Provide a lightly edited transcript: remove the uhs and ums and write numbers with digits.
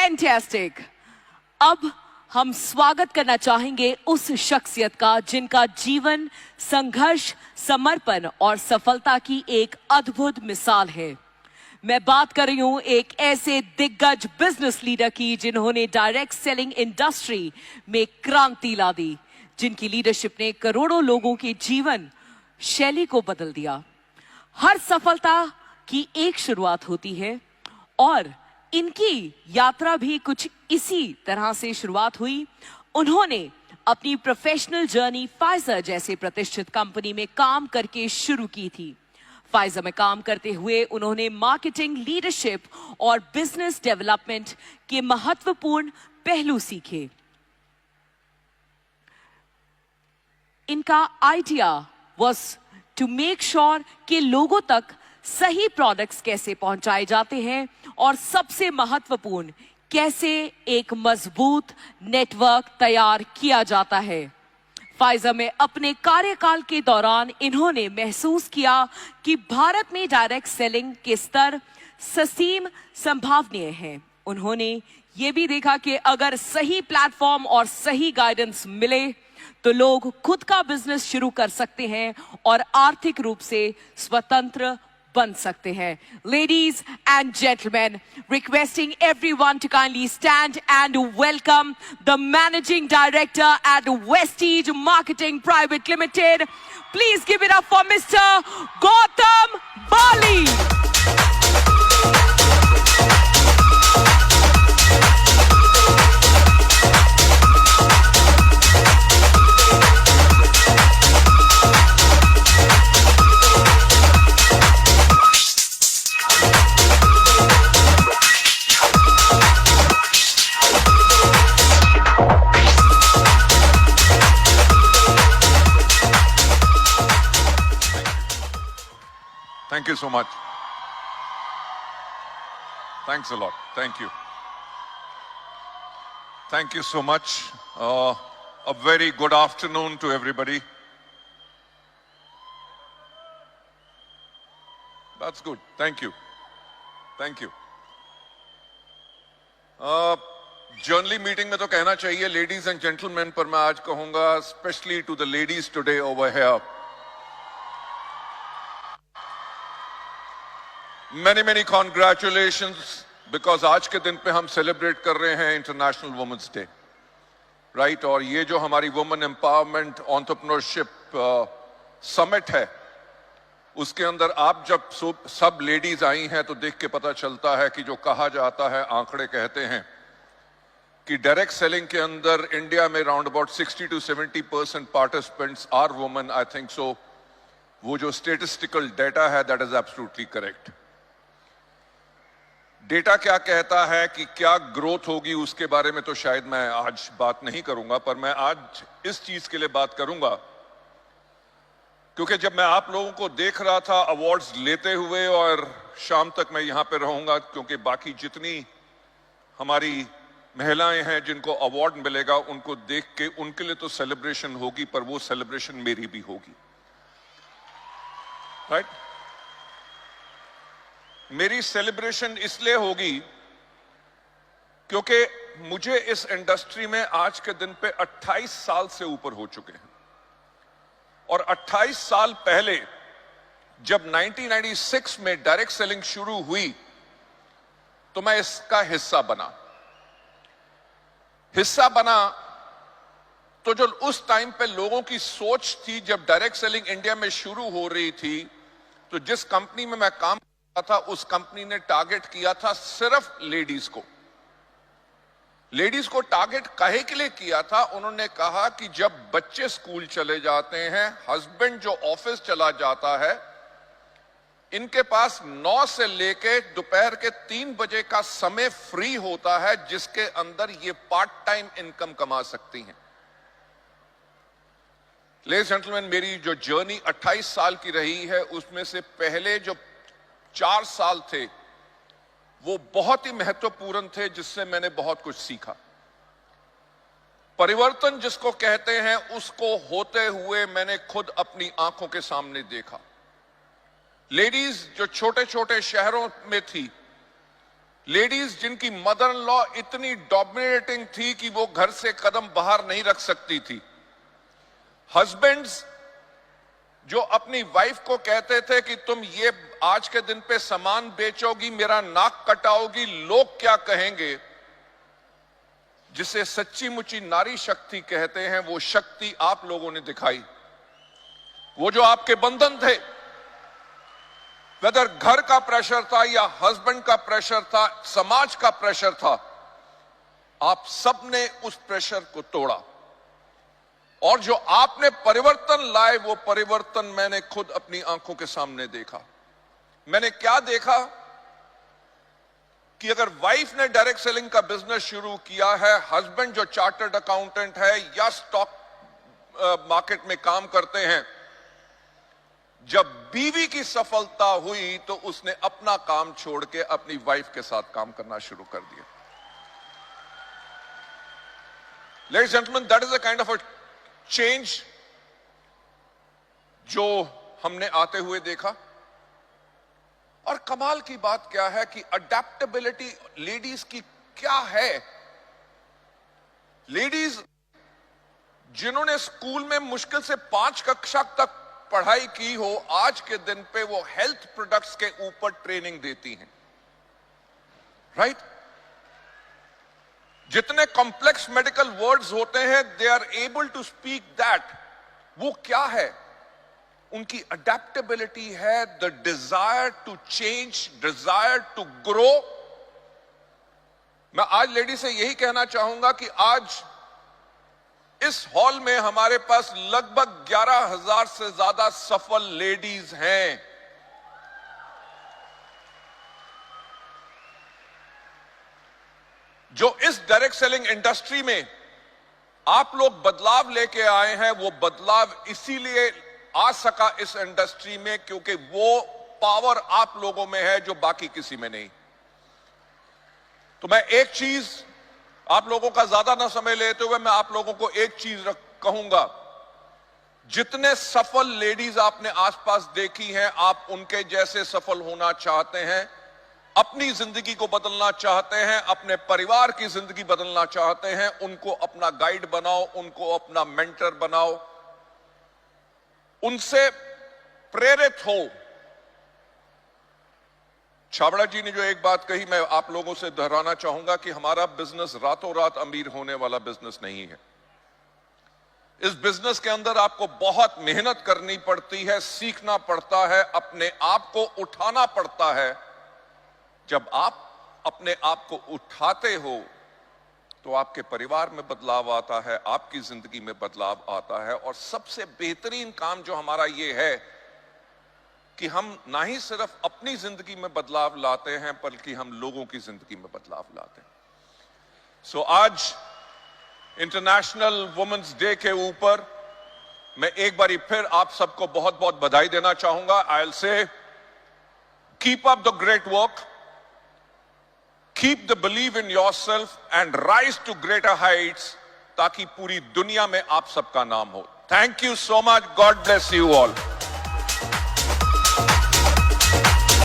Fantastic. अब हम स्वागत करना चाहेंगे उस शख्सियत का जिनका जीवन संघर्ष, समर्पण और सफलता की एक अद्भुत मिसाल है। मैं बात कर रही हूं एक ऐसे दिग्गज बिजनेस लीडर की जिन्होंने डायरेक्ट सेलिंग इंडस्ट्री में क्रांति ला दी, जिनकी लीडरशिप ने करोड़ों लोगों के जीवन शैली को बदल दिया। हर सफलता की एक शुरुआत होती है और इनकी यात्रा भी कुछ इसी तरह से शुरुआत हुई। उन्होंने अपनी प्रोफेशनल जर्नी फाइजर जैसे प्रतिष्ठित कंपनी में काम करके शुरू की थी। फाइजर में काम करते हुए उन्होंने मार्केटिंग, लीडरशिप और बिजनेस डेवलपमेंट के महत्वपूर्ण पहलू सीखे। इनका idea was to make sure कि लोगों तक सही प्रोडक्ट्स कैसे पहुंचाए जाते हैं और सबसे महत्वपूर्ण, कैसे एक मजबूत नेटवर्क तैयार किया जाता है। फाइजर में अपने कार्यकाल के दौरान इन्होंने महसूस किया कि भारत में डायरेक्ट सेलिंग के स्तर ससीम संभावनीय हैं। उन्होंने ये भी देखा कि अगर सही प्लेटफॉर्म और सही गाइडेंस मिले तो लोग खुद का बिजनेस शुरू कर सकते हैं और आर्थिक रूप से स्वतंत्र बन सकते हैं। Ladies and gentlemen, requesting everyone to kindly stand and welcome the Managing Director at Vestige Marketing Private Limited. Please give it up for Mr. Gautam Bali. Thank you so much. Thanks a lot. Thank you. Thank you so much. A very good afternoon to everybody. That's good. Thank you. Thank you. Generally meeting में तो कहना चाहिए ladies and gentlemen, पर मैं आज कहूँगा especially to the ladies today over here. Many congratulations, because आज के दिन पे हम सेलिब्रेट कर रहे हैं इंटरनेशनल वुमेन्स डे, राइट। और ये जो हमारी वुमेन एम्पावरमेंट एंटरप्रेन्योरशिप समिट है, उसके अंदर आप जब सब लेडीज आई हैं तो देख के पता चलता है कि जो कहा जाता है, आंकड़े कहते हैं कि डायरेक्ट सेलिंग के अंदर इंडिया में round about 60 to 70% participants are women. I think so वो जो स्टेटिस्टिकल डेटा है that is absolutely correct. Data क्या कहता है कि क्या ग्रोथ होगी उसके बारे में तो शायद मैं आज बात नहीं करूंगा, पर मैं आज इस चीज के लिए बात करूंगा क्योंकि जब मैं आप लोगों को देख रहा था अवार्ड्स लेते हुए, और शाम तक मैं यहां पे रहूंगा क्योंकि बाकी जितनी हमारी महिलाएं हैं जिनको अवार्ड मिलेगा उनको देख के उनके लिए तो सेलिब्रेशन होगी, पर वो सेलिब्रेशन मेरी भी होगी, राइट। मेरी सेलिब्रेशन इसलिए होगी क्योंकि मुझे इस इंडस्ट्री में आज के दिन पे 28 साल से ऊपर हो चुके हैं, और 28 साल पहले जब 1996 में डायरेक्ट सेलिंग शुरू हुई तो मैं इसका हिस्सा बना। तो जो उस टाइम पे लोगों की सोच थी, जब डायरेक्ट सेलिंग इंडिया में शुरू हो रही थी, तो जिस कंपनी में मैं काम था उस कंपनी ने टारगेट किया था सिर्फ लेडीज को। लेडीज को टारगेट काहे के लिए किया था? उन्होंने कहा कि जब बच्चे स्कूल चले जाते हैं, हस्बैंड जो ऑफिस चला जाता है, इनके पास 9 से लेके दोपहर के 3 बजे का समय फ्री होता है जिसके अंदर ये पार्ट टाइम इनकम कमा सकती हैं। लेडीज एंड जेंटलमैन, मेरी जो जर्नी 28 साल की रही है उसमें से पहले जो 4 साल थे वो बहुत ही महत्वपूर्ण थे, जिससे मैंने बहुत कुछ सीखा। परिवर्तन जिसको कहते हैं उसको होते हुए मैंने खुद अपनी आंखों के सामने देखा। लेडीज जो छोटे छोटे शहरों में थी लेडीज जिनकी मदर इन लॉ इतनी डोमिनेटिंग थी कि वो घर से कदम बाहर नहीं रख सकती थी, हस्बैंड्स जो अपनी वाइफ को कहते थे कि तुम ये आज के दिन पे सामान बेचोगी, मेरा नाक कटाओगी, लोग क्या कहेंगे, जिसे सच्ची मुच्ची नारी शक्ति कहते हैं, वो शक्ति आप लोगों ने दिखाई। वो जो आपके बंधन थे, वेदर घर का प्रेशर था या हस्बैंड का प्रेशर था, समाज का प्रेशर था, आप सबने उस प्रेशर को तोड़ा और जो आपने परिवर्तन लाए वो परिवर्तन मैंने खुद अपनी आंखों के सामने देखा। मैंने क्या देखा कि अगर वाइफ ने डायरेक्ट सेलिंग का बिजनेस शुरू किया है, हस्बैंड जो चार्टर्ड अकाउंटेंट है या स्टॉक मार्केट में काम करते हैं, जब बीवी की सफलता हुई तो उसने अपना काम छोड़ के अपनी वाइफ के साथ काम करना शुरू कर दिया। Ladies and gentlemen, that is a kind of a change जो हमने आते हुए देखा। और कमाल की बात क्या है कि अडेप्टेबिलिटी लेडीज की क्या है। लेडीज जिन्होंने स्कूल में मुश्किल से 5 कक्षा तक पढ़ाई की हो, आज के दिन पे वो हेल्थ प्रोडक्ट्स के ऊपर ट्रेनिंग देती हैं, राइट? जितने कॉम्प्लेक्स मेडिकल वर्ड्स होते हैं, they are able to speak that. वो क्या है? उनकी अडेप्टेबिलिटी है, the desire to change, desire to grow. मैं आज लेडी से यही कहना चाहूंगा कि आज इस हॉल में हमारे पास लगभग 11,000 से ज्यादा सफल लेडीज हैं। जो इस डायरेक्ट सेलिंग इंडस्ट्री में आप लोग बदलाव लेके आए हैं, वो बदलाव इसीलिए आ सका इस इंडस्ट्री में क्योंकि वो पावर आप लोगों में है जो बाकी किसी में नहीं। तो मैं एक चीज आप लोगों का ज्यादा ना समय लेते हुए मैं आप लोगों को एक चीज कहूंगा, जितने सफल लेडीज आपने आसपास देखी हैं, आप उनके जैसे सफल होना चाहते हैं, अपनी जिंदगी को बदलना चाहते हैं, अपने परिवार की जिंदगी बदलना चाहते हैं, उनको अपना गाइड बनाओ, उनको अपना मेंटर बनाओ, उनसे प्रेरित हो। छाबड़ा जी ने जो एक बात कही, मैं आप लोगों से दोहराना चाहूंगा कि हमारा बिजनेस रातों रात अमीर होने वाला बिजनेस नहीं है। इस बिजनेस के अंदर आपको बहुत मेहनत करनी पड़ती है, सीखना पड़ता है, अपने आप को उठाना पड़ता है। जब आप अपने आप को उठाते हो तो आपके परिवार में बदलाव आता है, आपकी जिंदगी में बदलाव आता है। और सबसे बेहतरीन काम जो हमारा ये है कि हम ना ही सिर्फ अपनी जिंदगी में बदलाव लाते हैं बल्कि हम लोगों की जिंदगी में बदलाव लाते हैं। सो आज इंटरनेशनल वुमेन्स डे के ऊपर मैं एक बारी फिर आप सबको बहुत बहुत बधाई देना चाहूंगा। I will say keep up the great work, keep the believe in yourself and rise to greater heights, ताकि पूरी दुनिया में आप सबका नाम हो। Thank you so much. God bless you all.